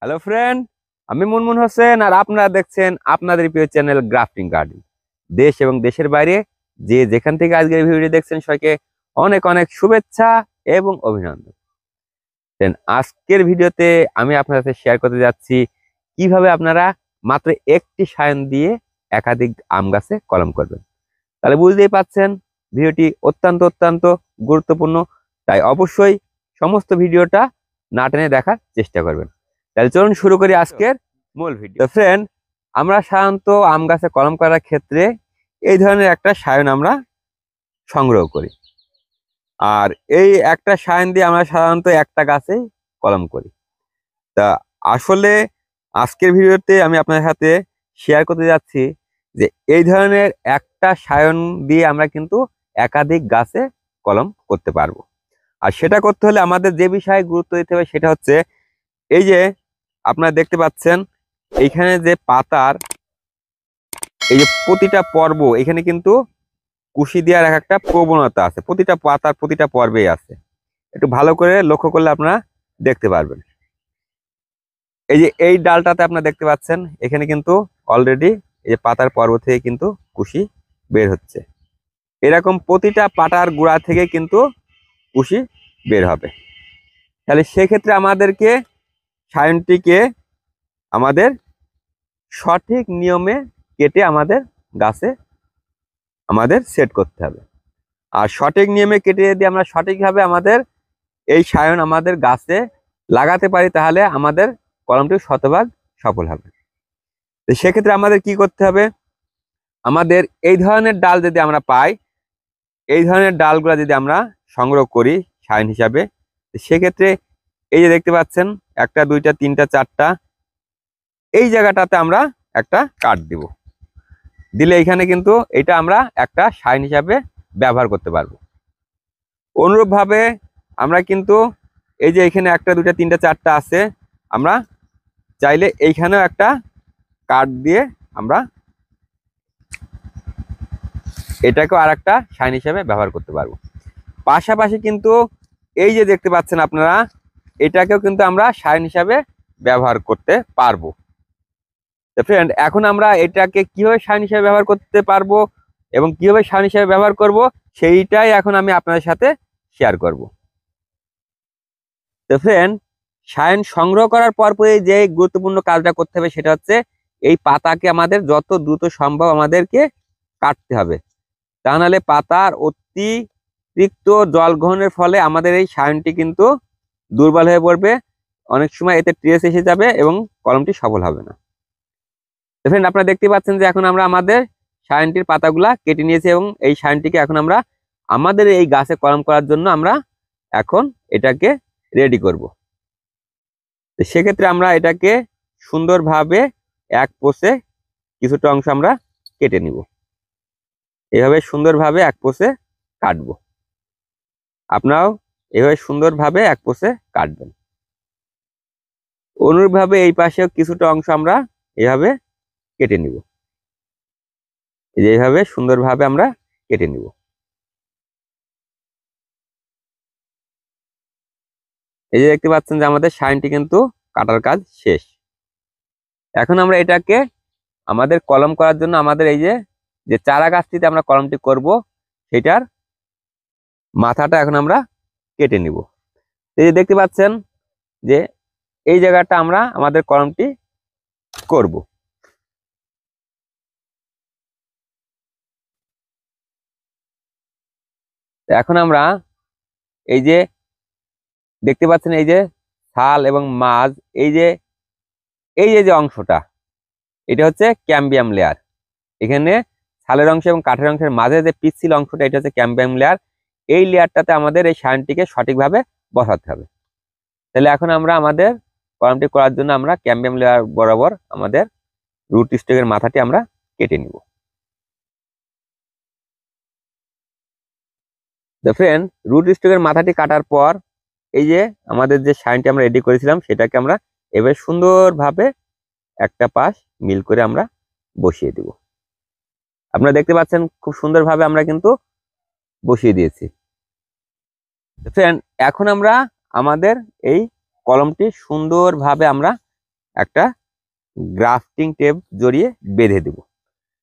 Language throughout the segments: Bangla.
হ্যালো ফ্রেন্ড, আমি মুনমুন হোসেন আর আপনারা দেখছেন আপনাদের প্রিয় চ্যানেল গ্রাফটিং গার্ডেন। দেশ এবং দেশের বাইরে যে যেখান থেকে আজকের এই ভিডিওটি দেখছেন সবাইকে অনেক অনেক শুভেচ্ছা এবং অভিনন্দন। আজকের ভিডিওতে আমি আপনাদের সাথে শেয়ার করতে যাচ্ছি কিভাবে আপনারা মাত্র একটি সায়ন দিয়ে একাধিক আম গাছে কলম করবেন। তাহলে বুঝতেই পাচ্ছেন ভিডিওটি অত্যন্ত অত্যন্ত গুরুত্বপূর্ণ, তাই অবশ্যই সমস্ত ভিডিওটা না টেনে দেখার চেষ্টা করবেন। তাহলে চলুন শুরু করি আজকের মূল ভিডিও। তো ফ্রেন্ড, আমরা সাধারণত আম গাছে কলম করার ক্ষেত্রে এই ধরনের একটা সায়ন আমরা সংগ্রহ করি, আর এই একটা সায়ন দিয়ে আমরা সাধারণত একটা গাছে কলম করি। তা আসলে আজকের ভিডিওতে আমি আপনার সাথে শেয়ার করতে যাচ্ছি যে এই ধরনের একটা সায়ন দিয়ে আমরা কিন্তু একাধিক গাছে কলম করতে পারবো। আর সেটা করতে হলে আমাদের যে বিষয়ে গুরুত্ব দিতে হবে সেটা হচ্ছে এই যে আপনারা দেখতে পাচ্ছেন এইখানে যে পাতার এই যে প্রতিটা পর্ব, এখানে কিন্তু কুশি দেওয়ার একটা প্রবণতা আছে, প্রতিটা পাতার প্রতিটা পর্বেই আছে। একটু ভালো করে লক্ষ্য করলে আপনারা দেখতে পারবেন। এই যে এই ডালটাতে আপনারা দেখতে পাচ্ছেন এখানে কিন্তু অলরেডি এই যে পাতার পর্ব থেকে কিন্তু কুশি বের হচ্ছে। এরকম প্রতিটা পাতার গোড়া থেকে কিন্তু কুশি বের হবে। তাহলে সেক্ষেত্রে আমাদেরকে সায়নটিকে আমাদের সঠিক নিয়মে কেটে আমাদের গাছে আমাদের সেট করতে হবে। আর সঠিক নিয়মে কেটে যদি আমরা সঠিকভাবে আমাদের এই সায়ন আমাদের গাছে লাগাতে পারি তাহলে আমাদের কলমটি শতভাগ সফল হবে। তো সেক্ষেত্রে আমাদের কি করতে হবে, আমাদের এই ধরনের ডাল যদি আমরা পাই, এই ধরনের ডালগুলো যদি আমরা সংগ্রহ করি সায়ন হিসাবে, সেক্ষেত্রে এই যে দেখতে পাচ্ছেন একটা দুইটা তিনটা চারটা, এই জায়গাটাতে আমরা একটা কাট দিব, দিলে এখানে কিন্তু এটা আমরা একটা সায়ন হিসাবে ব্যবহার করতে পারবো। অনুরূপভাবে আমরা কিন্তু এই যে এখানে একটা দুইটা তিনটা চারটা আছে, আমরা চাইলে এইখানেও একটা কাট দিয়ে আমরা এটাকেও আর একটা সাইন হিসাবে ব্যবহার করতে পারবো। পাশাপাশি কিন্তু এই যে দেখতে পাচ্ছেন আপনারা, এটাকেও কিন্তু আমরা সাইন হিসাবে ব্যবহার করতে পারবো। তো ফ্রেন্ড, এখন আমরা এটাকে কিভাবে সাইন হিসাবে ব্যবহার করতে পারবো এবং কিভাবে সাইন হিসাবে ব্যবহার করব সেইটাই এখন আমি আপনাদের সাথে শেয়ার করব। তো ফ্রেন্ড, সায়ন সংগ্রহ করার পরপরই যে গুরুত্বপূর্ণ কাজটা করতে হবে সেটা হচ্ছে এই পাতাকে আমাদের যত দ্রুত সম্ভব আমাদেরকে কাটতে হবে। তা নাহলে পাতার অতিরিক্ত জল গ্রহণের ফলে আমাদের এই সায়নটি কিন্তু দুর্বল হয়ে পড়বে, অনেক সময় এতে ট্রেস এসে যাবে এবং কলমটি সফল হবে না। তো ফ্রেন্ড, আপনারা দেখতে পাচ্ছেন যে এখন আমরা আমাদের সায়নটির পাতাগুলা কেটে নিয়েছি এবং এই সায়নটিকে এখন আমরা আমাদের এই গাছে কলম করার জন্য আমরা এখন এটাকে রেডি করব। তো সেক্ষেত্রে আমরা এটাকে সুন্দরভাবে এক পোষে কিছুটা অংশ আমরা কেটে নিব। এভাবে সুন্দরভাবে এক পোষে কাটবো। আপনারাও এভাবে সুন্দরভাবে এক পোষে কাটবেন। অনুরূপভাবে এই পাশেও কিছুটা অংশ আমরা এভাবে কেটে নিব। এইভাবে সুন্দরভাবে আমরা কেটে নিব। এই যে দেখতে পাচ্ছেন যে আমাদের সাইনটি কিন্তু কাটার কাজ শেষ। এখন আমরা এটাকে আমাদের কলম করার জন্য আমাদের এই যে যে চারা গাছটিতে আমরা কলমটি করব সেটার মাথাটা এখন আমরা কেটে নিব। এই যে দেখতে পাচ্ছেন যে এই জায়গাটা আমরা আমাদের কলমটি করব। এখন আমরা এই যে দেখতে পাচ্ছেন এই যে ছাল এবং মাঝ, এই যে যে অংশটা, এটা হচ্ছে ক্যাম্বিয়াম লেয়ার। এখানে ছালের অংশ এবং কাঠের অংশের মাঝে যে পিচ্ছিল অংশটা, এটা হচ্ছে ক্যাম্বিয়াম লেয়ার। এই লেয়ারটাতে আমাদের এই সায়নটিকে সঠিকভাবে বসাতে হবে। তাহলে এখন আমরা আমাদের কলমটি করার জন্য আমরা ক্যাম্বিয়াম লেয়ার বরাবর আমাদের রুট স্টকের মাথাটি আমরা কেটে নিব। দেখেন, রুট স্টকের মাথাটি কাটার পর এই যে আমাদের যে সাইনটি আমরা রেডি করেছিলাম সেটাকে আমরা এবার সুন্দরভাবে একটা পাশ মিল করে আমরা বসিয়ে দিব। আপনারা দেখতে পাচ্ছেন খুব সুন্দরভাবে আমরা কিন্তু বসিয়ে দিয়েছি। ফ্রেন্ড, এখন আমরা আমাদের এই কলমটি সুন্দরভাবে আমরা একটা গ্রাফটিং টেপ জড়িয়ে বেঁধে দেব।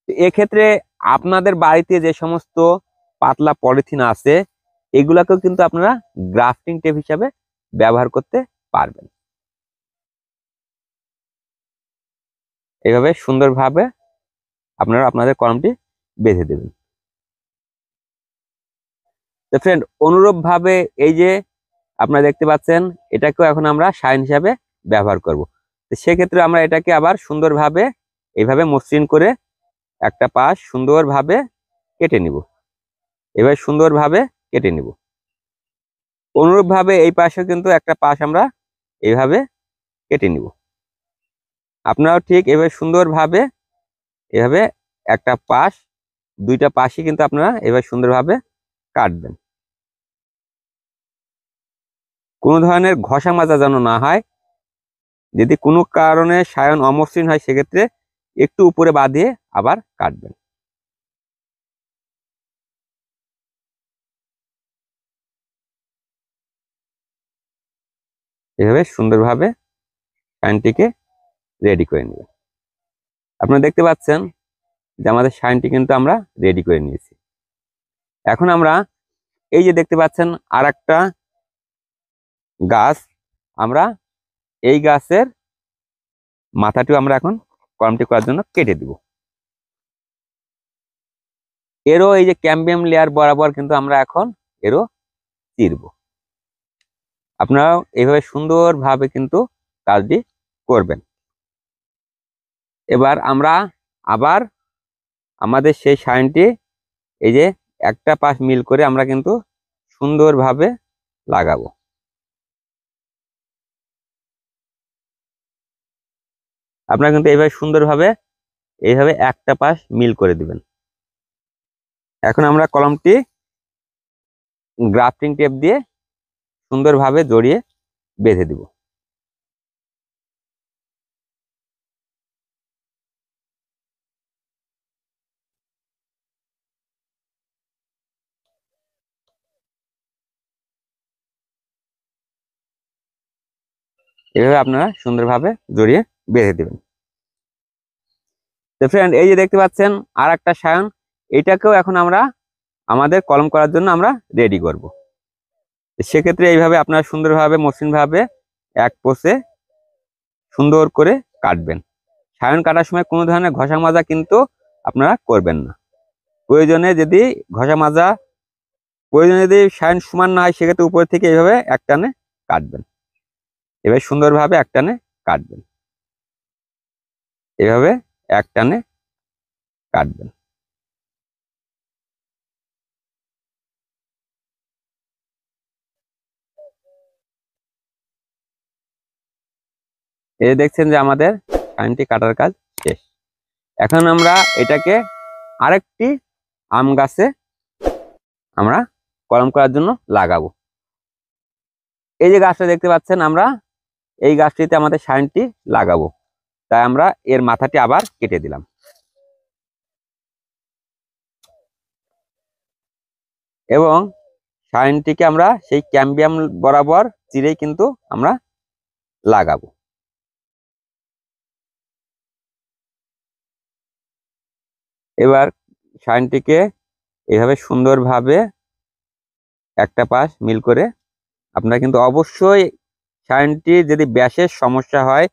তো এক্ষেত্রে আপনাদের বাড়িতে যে সমস্ত পাতলা পলিথিন আছে এগুলাকেও কিন্তু আপনারা গ্রাফটিং টেপ হিসাবে ব্যবহার করতে পারবেন। এইভাবে সুন্দরভাবে আপনারা আপনাদের কলমটি বেঁধে দেবেন। তো ফ্রেন্ড, অনুরূপ ভাবে এই যে আপনারা দেখতে পাচ্ছেন এটাকেও এখন আমরা সাইন হিসাবে ব্যবহার করব। তো সেক্ষেত্রে আমরা এটাকে আবার সুন্দরভাবে এইভাবে মসৃণ করে একটা পাশ সুন্দরভাবে কেটে নিব। এভাবে সুন্দরভাবে কেটে নিব। অনুরূপ ভাবে এই পাশেও কিন্তু একটা পাশ আমরা এইভাবে কেটে নিব। আপনারাও ঠিক এভাবে সুন্দরভাবে এভাবে একটা পাশ, দুইটা পাশই কিন্তু আপনারা এভাবে সুন্দরভাবে কাটবেন। কোনো ধরনের ঘষা মাজা যেন না হয়। যদি কোনো কারণে সায়ন অমসৃণ হয় সেক্ষেত্রে একটু উপরে বাঁধিয়ে আবার কাটবেন। এভাবে সুন্দরভাবে সায়নটিকে রেডি করে নেবেন। আপনারা দেখতে পাচ্ছেন যে আমাদের সায়নটি কিন্তু আমরা রেডি করে নিয়েছি। এখন আমরা এই যে দেখতে পাচ্ছেন আর একটা গাছ, আমরা এই গাছের মাথাটিও আমরা এখন কলমটি করার জন্য কেটে দিব। এরও এই যে ক্যাম্বিয়াম লেয়ার বরাবর কিন্তু আমরা এখন এরও চিরব। আপনারাও এইভাবে সুন্দরভাবে কিন্তু কাজটি করবেন। এবার আমরা আবার আমাদের সেই সাইনটি এই যে একটা পাশ মিল করে আমরা কিন্তু সুন্দরভাবে লাগাবো। আপনারা কিন্তু এইভাবে সুন্দরভাবে এইভাবে একটা পাশ মিল করে দিবেন। এখন আমরা কলমটি গ্রাফটিং টেপ দিয়ে সুন্দরভাবে জড়িয়ে বেঁধে দিব। এভাবে আপনারা সুন্দরভাবে জড়িয়ে বেঁধে দিবেন। তো ফ্রেন্ড, এই যে দেখতে পাচ্ছেন আর একটা সায়ন, এটাকেও এখন আমরা আমাদের কলম করার জন্য আমরা রেডি করব। সেক্ষেত্রে এইভাবে আপনারা সুন্দরভাবে মসৃণভাবে এক পোষে সুন্দর করে কাটবেন। সায়ন কাটার সময় কোনো ধরনের ঘষা মাজা কিন্তু আপনারা করবেন না। প্রয়োজনে যদি ঘষা মাজা প্রয়োজনে যদি সায়ন সমান না হয় সেক্ষেত্রে উপর থেকে এইভাবে একটানে কাটবেন। এভাবে সুন্দরভাবে একটানে কাটবেন। এভাবে একটানে কাটবেন। এই দেখছেন যে আমাদের সায়নটি কাটার কাজ শেষ। এখন আমরা এটাকে আরেকটি আম গাছে আমরা কলম করার জন্য লাগাবো। এই যে গাছটা দেখতে পাচ্ছেন আমরা এই গাছটিতে আমাদের সায়নটি লাগাবো, তাই আমরা এর মাথাটি আবার কেটে দিলাম এবং সায়নটিকে আমরা সেই ক্যাম্বিয়াম বরাবর চিরেই কিন্তু আমরা লাগাবো। এবার সায়নটিকে এইভাবে সুন্দরভাবে একটা পাশ মিল করে আপনারা কিন্তু অবশ্যই সায়নটি যদি ব্যাসের সমস্যা হয়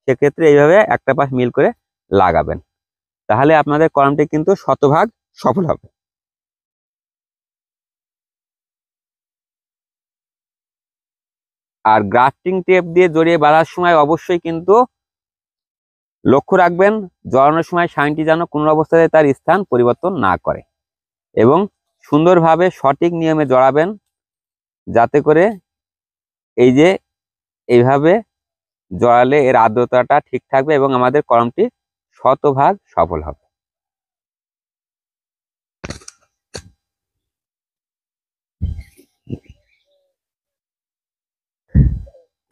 সেক্ষেত্রে এইভাবে একটা পাশ মিল করে লাগাবেন, তাহলে আপনাদের কলমটি কিন্তু শতভাগ সফল হবে। আর গ্রাফটিং টেপ দিয়ে জড়িয়ে বাঁধার সময় অবশ্যই কিন্তু লক্ষ্য রাখবেন জড়ানোর সময় সাইনটি যেন কোনো অবস্থাতে তার স্থান পরিবর্তন না করে এবং সুন্দরভাবে সঠিক নিয়মে জড়াবেন, যাতে করে এই যে এইভাবে জড়ালে এর আর্দ্রতাটা ঠিক থাকবে এবং আমাদের কলমটি শতভাগ সফল হবে।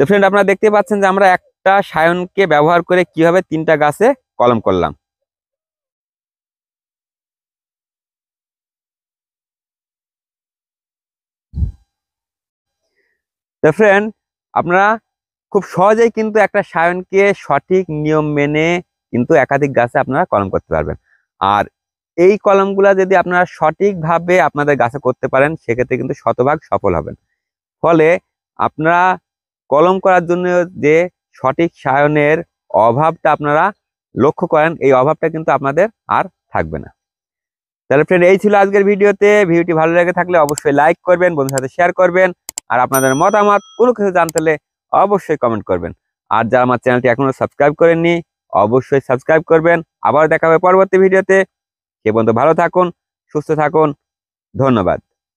তো ফ্রেন্ড, আপনারা দেখতে পাচ্ছেন যে আমরা একটা সায়নকে ব্যবহার করে কিভাবে তিনটা গাছে কলম করলাম। তো ফ্রেন্ড, আপনারা খুব সহজেই কিন্তু একটা সায়নকে সঠিক নিয়ম মেনে কিন্তু একাধিক গাছে আপনারা কলম করতে পারবেন। আর এই কলমগুলা যদি আপনারা সঠিকভাবে আপনাদের গাছে করতে পারেন সেক্ষেত্রে কিন্তু শতভাগ সফল হবেন। ফলে আপনারা কলম করার জন্য যে সঠিক সায়নের অভাবটা আপনারা লক্ষ্য করেন, এই অভাবটা কিন্তু আপনাদের আর থাকবে না। তাহলে ফ্রেন্ড, এই ছিল আজকের ভিডিওটি ভালো লেগে থাকলে অবশ্যই লাইক করবেন, বন্ধুর সাথে শেয়ার করবেন, আর আপনাদের মতামত কোনো কিছু জানতে হলে অবশ্যই কমেন্ট করবেন। আর যারা আমার চ্যানেলটি এখনো সাবস্ক্রাইব করেননি অবশ্যই সাবস্ক্রাইব করবেন। আবার দেখা হবে পরবর্তী ভিডিওতে। সে পর্যন্ত ভালো থাকুন, সুস্থ থাকুন। ধন্যবাদ।